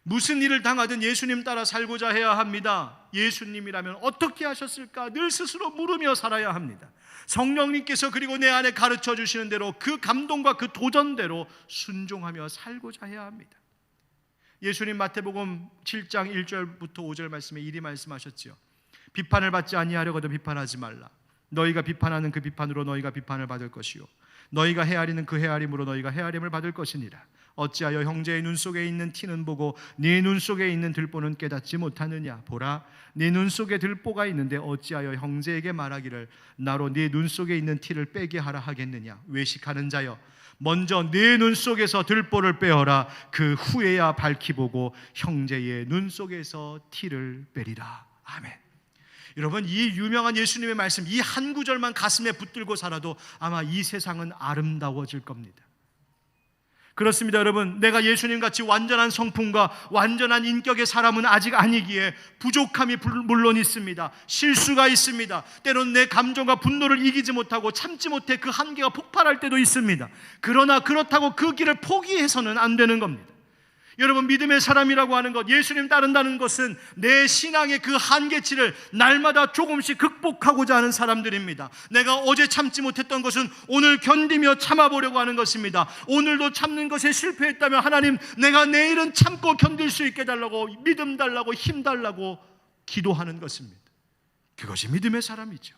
무슨 일을 당하든 예수님 따라 살고자 해야 합니다. 예수님이라면 어떻게 하셨을까 늘 스스로 물으며 살아야 합니다. 성령님께서 그리고 내 안에 가르쳐 주시는 대로 그 감동과 그 도전대로 순종하며 살고자 해야 합니다. 예수님 마태복음 7장 1절부터 5절 말씀에 이리 말씀하셨지요. 비판을 받지 아니하려거든 비판하지 말라. 너희가 비판하는 그 비판으로 너희가 비판을 받을 것이요 너희가 헤아리는 그 헤아림으로 너희가 헤아림을 받을 것이니라. 어찌하여 형제의 눈 속에 있는 티는 보고 네 눈 속에 있는 들보는 깨닫지 못하느냐. 보라, 네 눈 속에 들보가 있는데 어찌하여 형제에게 말하기를 나로 네 눈 속에 있는 티를 빼게 하라 하겠느냐. 외식하는 자여, 먼저 네 눈 속에서 들보를 빼어라. 그 후에야 밝히 보고 형제의 눈 속에서 티를 빼리라. 아멘. 여러분, 이 유명한 예수님의 말씀 이 한 구절만 가슴에 붙들고 살아도 아마 이 세상은 아름다워질 겁니다. 그렇습니다. 여러분, 내가 예수님같이 완전한 성품과 완전한 인격의 사람은 아직 아니기에 부족함이 물론 있습니다. 실수가 있습니다. 때로는 내 감정과 분노를 이기지 못하고 참지 못해 그 한계가 폭발할 때도 있습니다. 그러나 그렇다고 그 길을 포기해서는 안 되는 겁니다. 여러분, 믿음의 사람이라고 하는 것, 예수님 따른다는 것은 내 신앙의 그 한계치를 날마다 조금씩 극복하고자 하는 사람들입니다. 내가 어제 참지 못했던 것은 오늘 견디며 참아보려고 하는 것입니다. 오늘도 참는 것에 실패했다면 하나님, 내가 내일은 참고 견딜 수 있게 달라고, 믿음 달라고, 힘 달라고 기도하는 것입니다. 그것이 믿음의 사람이죠.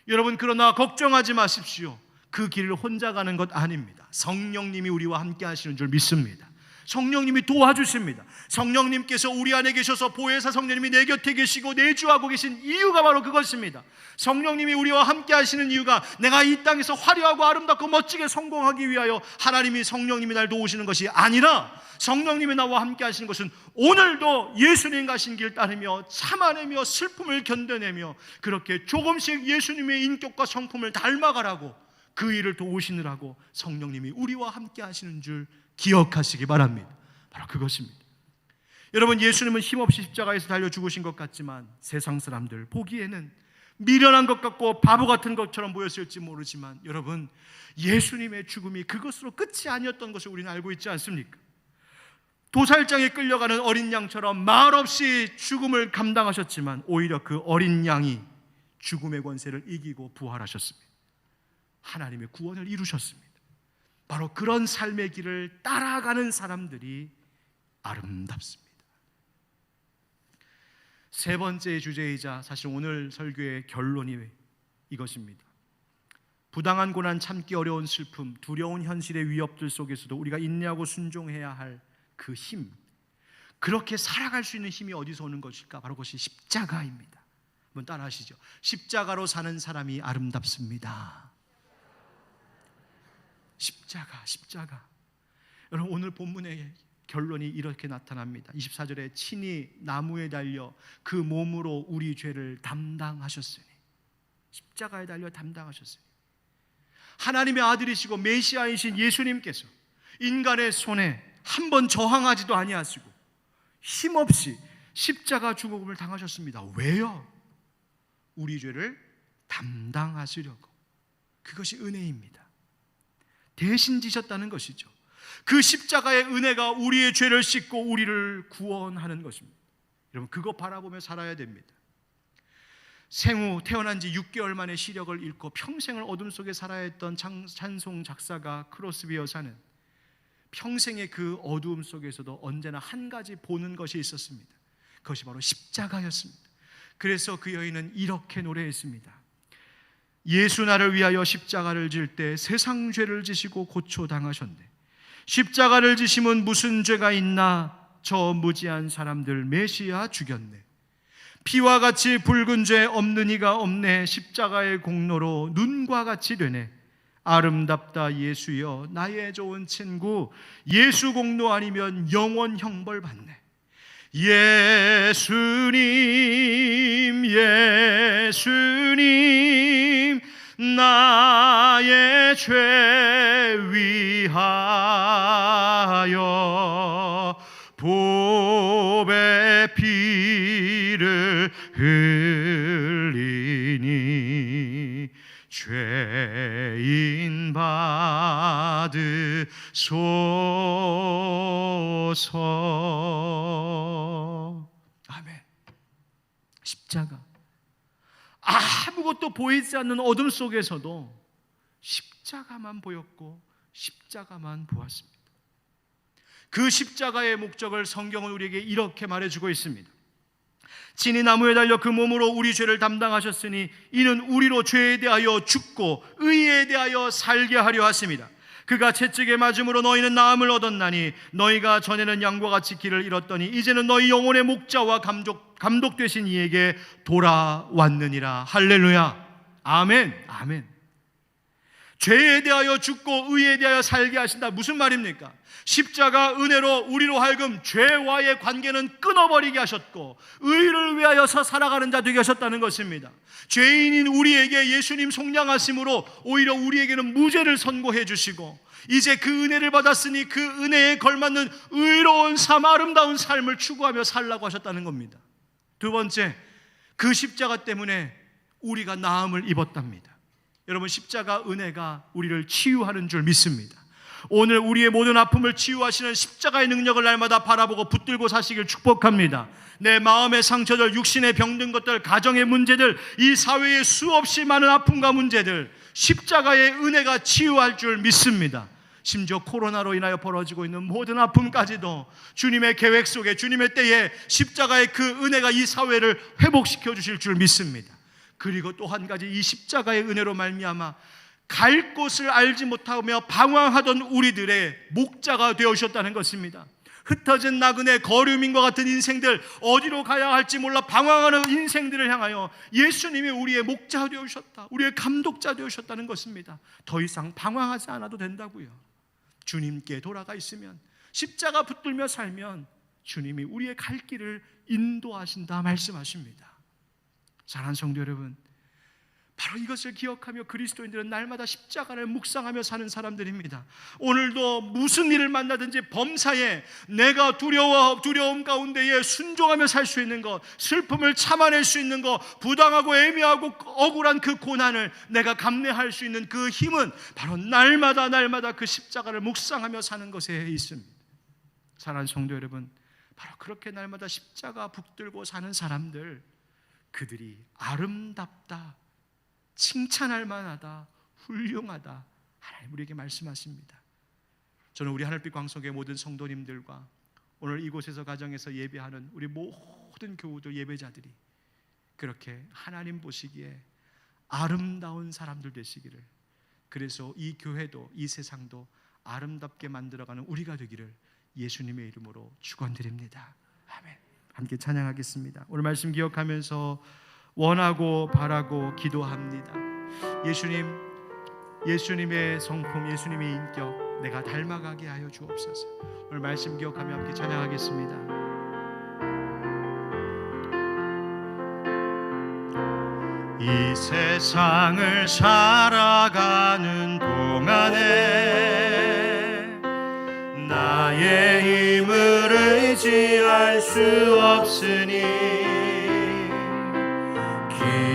여러분, 그러나 걱정하지 마십시오. 그 길을 혼자 가는 것 아닙니다. 성령님이 우리와 함께 하시는 줄 믿습니다. 성령님이 도와주십니다. 성령님께서 우리 안에 계셔서 보혜사 성령님이 내 곁에 계시고 내주하고 계신 이유가 바로 그것입니다. 성령님이 우리와 함께 하시는 이유가 내가 이 땅에서 화려하고 아름답고 멋지게 성공하기 위하여 하나님이 성령님이 날 도우시는 것이 아니라 성령님이 나와 함께 하시는 것은 오늘도 예수님 가신 길 따르며 참아내며 슬픔을 견뎌내며 그렇게 조금씩 예수님의 인격과 성품을 닮아가라고, 그 일을 도우시느라고 성령님이 우리와 함께 하시는 줄 기억하시기 바랍니다. 바로 그것입니다. 여러분, 예수님은 힘없이 십자가에서 달려 죽으신 것 같지만 세상 사람들 보기에는 미련한 것 같고 바보 같은 것처럼 보였을지 모르지만 여러분, 예수님의 죽음이 그것으로 끝이 아니었던 것을 우리는 알고 있지 않습니까? 도살장에 끌려가는 어린 양처럼 말없이 죽음을 감당하셨지만 오히려 그 어린 양이 죽음의 권세를 이기고 부활하셨습니다. 하나님의 구원을 이루셨습니다. 바로 그런 삶의 길을 따라가는 사람들이 아름답습니다. 세 번째 주제이자 사실 오늘 설교의 결론이 이것입니다. 부당한 고난, 참기 어려운 슬픔, 두려운 현실의 위협들 속에서도 우리가 인내하고 순종해야 할 그 힘, 그렇게 살아갈 수 있는 힘이 어디서 오는 것일까? 바로 그것이 십자가입니다. 한번 따라 하시죠. 십자가로 사는 사람이 아름답습니다. 십자가. 여러분, 오늘 본문의 결론이 이렇게 나타납니다. 24절에 친히 나무에 달려 그 몸으로 우리 죄를 담당하셨으니, 십자가에 달려 담당하셨으니, 하나님의 아들이시고 메시아이신 예수님께서 인간의 손에 한 번 저항하지도 아니하시고 힘없이 십자가 죽음을 당하셨습니다. 왜요? 우리 죄를 담당하시려고. 그것이 은혜입니다. 대신 지셨다는 것이죠. 그 십자가의 은혜가 우리의 죄를 씻고 우리를 구원하는 것입니다. 여러분, 그거 바라보며 살아야 됩니다. 생후 태어난 지 6개월 만에 시력을 잃고 평생을 어둠 속에 살아야 했던 찬송 작사가 크로스비 여사는 평생의 그 어두움 속에서도 언제나 한 가지 보는 것이 있었습니다. 그것이 바로 십자가였습니다. 그래서 그 여인은 이렇게 노래했습니다. 예수 나를 위하여 십자가를 질 때 세상 죄를 지시고 고초당하셨네. 십자가를 지심은 무슨 죄가 있나? 저 무지한 사람들 메시아 죽였네. 피와 같이 붉은 죄 없는 이가 없네. 십자가의 공로로 눈과 같이 되네. 아름답다 예수여 나의 좋은 친구, 예수 공로 아니면 영원 형벌 받네. 예수님 나의 죄 위하여 보배 피를 흘리니 죄인 받으소서. 아멘. 십자가, 아무것도 보이지 않는 어둠 속에서도 십자가만 보였고 십자가만 보았습니다. 그 십자가의 목적을 성경은 우리에게 이렇게 말해주고 있습니다. 친히 나무에 달려 그 몸으로 우리 죄를 담당하셨으니 이는 우리로 죄에 대하여 죽고 의에 대하여 살게 하려 하십니다. 그가 채찍에 맞음으로 너희는 나음을 얻었나니 너희가 전에는 양과 같이 길을 잃었더니 이제는 너희 영혼의 목자와 감독 되신 이에게 돌아왔느니라. 할렐루야. 아멘. 아멘. 죄에 대하여 죽고 의에 대하여 살게 하신다. 무슨 말입니까? 십자가 은혜로 우리로 하여금 죄와의 관계는 끊어버리게 하셨고 의를 위하여서 살아가는 자 되게 하셨다는 것입니다. 죄인인 우리에게 예수님 속량하심으로 오히려 우리에게는 무죄를 선고해 주시고 이제 그 은혜를 받았으니 그 은혜에 걸맞는 의로운 삶, 아름다운 삶을 추구하며 살라고 하셨다는 겁니다. 두 번째, 그 십자가 때문에 우리가 나음을 입었답니다. 여러분, 십자가 은혜가 우리를 치유하는 줄 믿습니다. 오늘 우리의 모든 아픔을 치유하시는 십자가의 능력을 날마다 바라보고 붙들고 사시길 축복합니다. 내 마음의 상처들, 육신의 병든 것들, 가정의 문제들, 이 사회의 수없이 많은 아픔과 문제들, 십자가의 은혜가 치유할 줄 믿습니다. 심지어 코로나로 인하여 벌어지고 있는 모든 아픔까지도 주님의 계획 속에, 주님의 때에 십자가의 그 은혜가 이 사회를 회복시켜 주실 줄 믿습니다. 그리고 또 한 가지, 이 십자가의 은혜로 말미암아 갈 곳을 알지 못하며 방황하던 우리들의 목자가 되어주셨다는 것입니다. 흩어진 나그네 거류민과 같은 인생들, 어디로 가야 할지 몰라 방황하는 인생들을 향하여 예수님이 우리의 목자 되어주셨다, 우리의 감독자 되어주셨다는 것입니다. 더 이상 방황하지 않아도 된다고요. 주님께 돌아가 있으면, 십자가 붙들며 살면 주님이 우리의 갈 길을 인도하신다 말씀하십니다. 사랑하는 성도 여러분, 바로 이것을 기억하며 그리스도인들은 날마다 십자가를 묵상하며 사는 사람들입니다. 오늘도 무슨 일을 만나든지 범사에 내가 두려움 가운데에 순종하며 살 수 있는 것, 슬픔을 참아낼 수 있는 것, 부당하고 애매하고 억울한 그 고난을 내가 감내할 수 있는 그 힘은 바로 날마다 그 십자가를 묵상하며 사는 것에 있습니다. 사랑하는 성도 여러분, 바로 그렇게 날마다 십자가 붙들고 사는 사람들, 그들이 아름답다, 칭찬할 만하다, 훌륭하다, 하나님 우리에게 말씀하십니다. 저는 우리 하늘빛 광석의 모든 성도님들과 오늘 이곳에서 가정에서 예배하는 우리 모든 교우들, 예배자들이 그렇게 하나님 보시기에 아름다운 사람들 되시기를, 그래서 이 교회도 이 세상도 아름답게 만들어가는 우리가 되기를 예수님의 이름으로 축원드립니다. 아멘. 함께 찬양하겠습니다. 오늘 말씀 기억하면서 원하고 바라고 기도합니다. 예수님의 성품, 예수님의 인격 내가 닮아가게 하여 주옵소서. 오늘 말씀 기억하며 함께 찬양하겠습니다. 이 세상을 살아가는 동안에 나의 힘을 의지할 수 없으니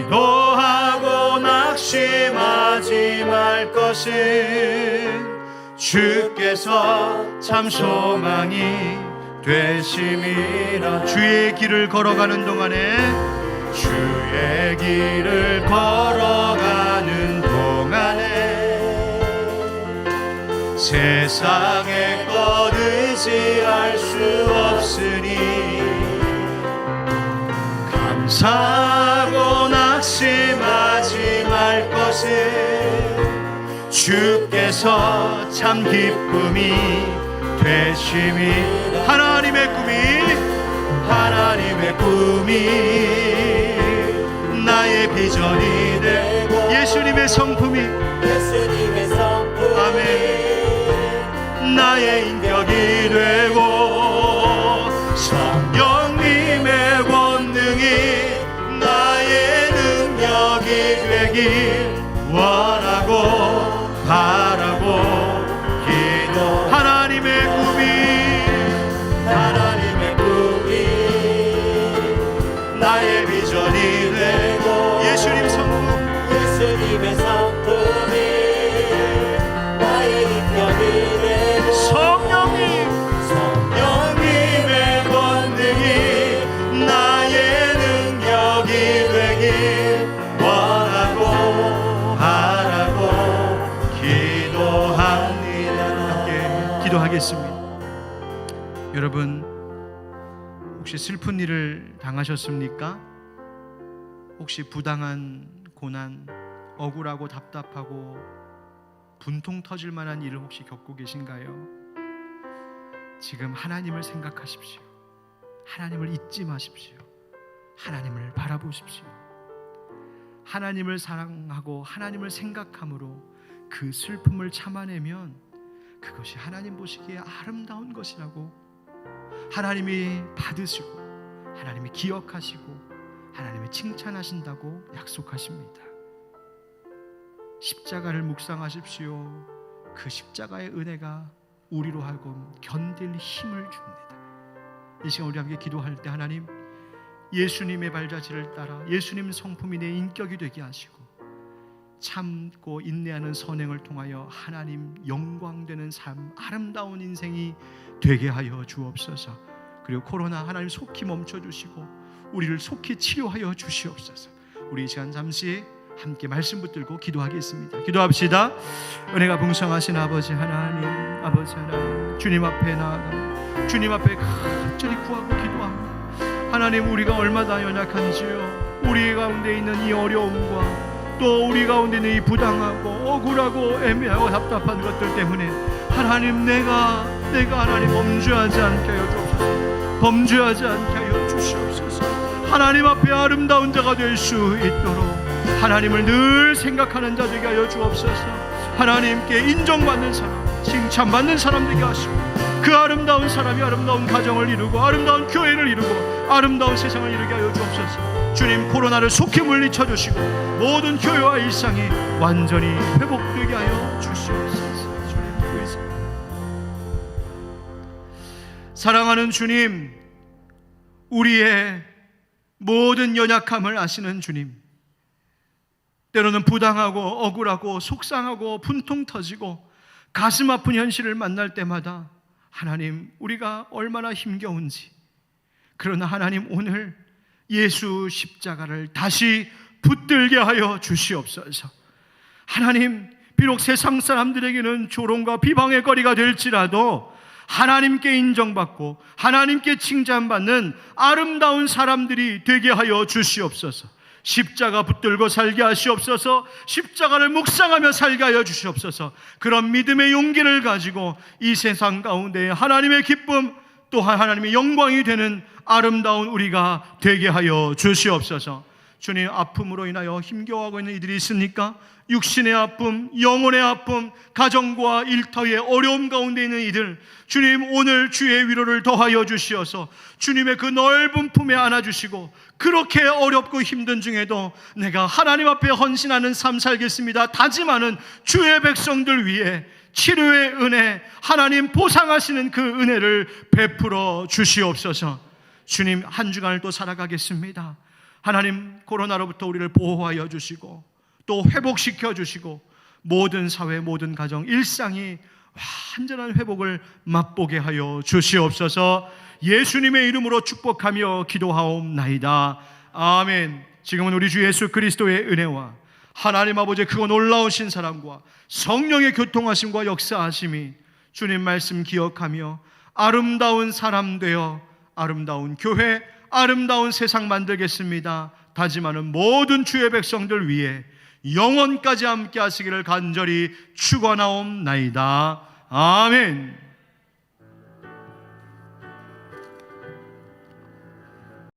기도하고 낙심하지 말 것은 주께서 참 소망이 되심이라. 주의 길을 걸어가는 동안에, 주의 길을 걸어가는 동안에 세상의 것 의지할 수 없으니 감사하고 낙심하지 말 것은 주께서 참 기쁨이 되심이. 하나님의 꿈이 나의 비전이 되고 예수님의 성품이 아멘 나의 인격이 되고 성령님의 권능이 나의 능력이 되길 원하고 바라고 기도. 하나님의 꿈이 나의 비전이 되고 예수님의 성품이 나의 인격이 되고 성령님의 권능이 나의 능력이 되길 원하고 바라고 기도합니다. 함께 기도하겠습니다. 여러분, 혹시 슬픈 일을 당하셨습니까? 혹시 부당한 고난, 억울하고 답답하고 분통 터질 만한 일을 혹시 겪고 계신가요? 지금 하나님을 생각하십시오. 하나님을 잊지 마십시오. 하나님을 바라보십시오. 하나님을 사랑하고 하나님을 생각함으로 그 슬픔을 참아내면 그것이 하나님 보시기에 아름다운 것이라고 하나님이 받으시고 하나님이 기억하시고 하나님이 칭찬하신다고 약속하십니다. 십자가를 묵상하십시오. 그 십자가의 은혜가 우리로 하여금 견딜 힘을 줍니다. 이 시간 우리 함께 기도할 때 하나님, 예수님의 발자취를 따라 예수님 성품이 내 인격이 되게 하시고 참고 인내하는 선행을 통하여 하나님 영광되는 삶, 아름다운 인생이 되게 하여 주옵소서. 그리고 코로나 하나님 속히 멈춰주시고 우리를 속히 치료하여 주시옵소서. 우리 이 시간 잠시 함께 말씀 붙들고 기도하겠습니다. 기도합시다. 은혜가 풍성하신 아버지 하나님, 주님 앞에 나아가 주님 앞에 간절히 구하고 기도합니다. 하나님, 우리가 얼마나 연약한지요. 우리 가운데 있는 이 어려움과 또 우리 가운데 있는 이 부당하고 억울하고 애매하고 답답한 것들 때문에 하나님, 내가 하나님 범죄하지 않게 하여 주옵소서. 범죄하지 않게 하여 주시옵소서. 하나님 앞에 아름다운 자가 될 수 있도록 하나님을 늘 생각하는 자 되게 하여 주옵소서. 하나님께 인정받는 사람, 칭찬받는 사람 되게 하시고 그 아름다운 사람이 아름다운 가정을 이루고 아름다운 교회를 이루고 아름다운 세상을 이루게 하여 주옵소서. 주님, 코로나를 속히 물리쳐 주시고 모든 교회와 일상이 완전히 회복되게 하여 주시옵소서. 주님 의지. 사랑하는 주님, 우리의 모든 연약함을 아시는 주님, 때로는 부당하고 억울하고 속상하고 분통 터지고 가슴 아픈 현실을 만날 때마다 하나님, 우리가 얼마나 힘겨운지, 그러나 하나님, 오늘 예수 십자가를 다시 붙들게 하여 주시옵소서. 하나님, 비록 세상 사람들에게는 조롱과 비방의 거리가 될지라도 하나님께 인정받고 하나님께 칭찬받는 아름다운 사람들이 되게 하여 주시옵소서. 십자가 붙들고 살게 하시옵소서. 십자가를 묵상하며 살게 하여 주시옵소서. 그런 믿음의 용기를 가지고 이 세상 가운데 하나님의 기쁨, 또한 하나님의 영광이 되는 아름다운 우리가 되게 하여 주시옵소서. 주님, 아픔으로 인하여 힘겨워하고 있는 이들이 있습니까? 육신의 아픔, 영혼의 아픔, 가정과 일터의 어려움 가운데 있는 이들, 주님, 오늘 주의 위로를 더하여 주시어서 주님의 그 넓은 품에 안아주시고, 그렇게 어렵고 힘든 중에도 내가 하나님 앞에 헌신하는 삶 살겠습니다 다짐하는 주의 백성들 위해 치료의 은혜, 하나님 보상하시는 그 은혜를 베풀어 주시옵소서. 주님, 한 주간을 또 살아가겠습니다. 하나님, 코로나로부터 우리를 보호하여 주시고 또 회복시켜 주시고 모든 사회, 모든 가정, 일상이 완전한 회복을 맛보게 하여 주시옵소서. 예수님의 이름으로 축복하며 기도하옵나이다. 아멘. 지금은 우리 주 예수 그리스도의 은혜와 하나님 아버지의 크고 놀라우신 사랑과 성령의 교통하심과 역사하심이 주님 말씀 기억하며 아름다운 사람 되어 아름다운 교회, 아름다운 세상 만들겠습니다 다짐하는 모든 주의 백성들 위해 영원까지 함께 하시기를 간절히 축원하옵나이다. 아멘.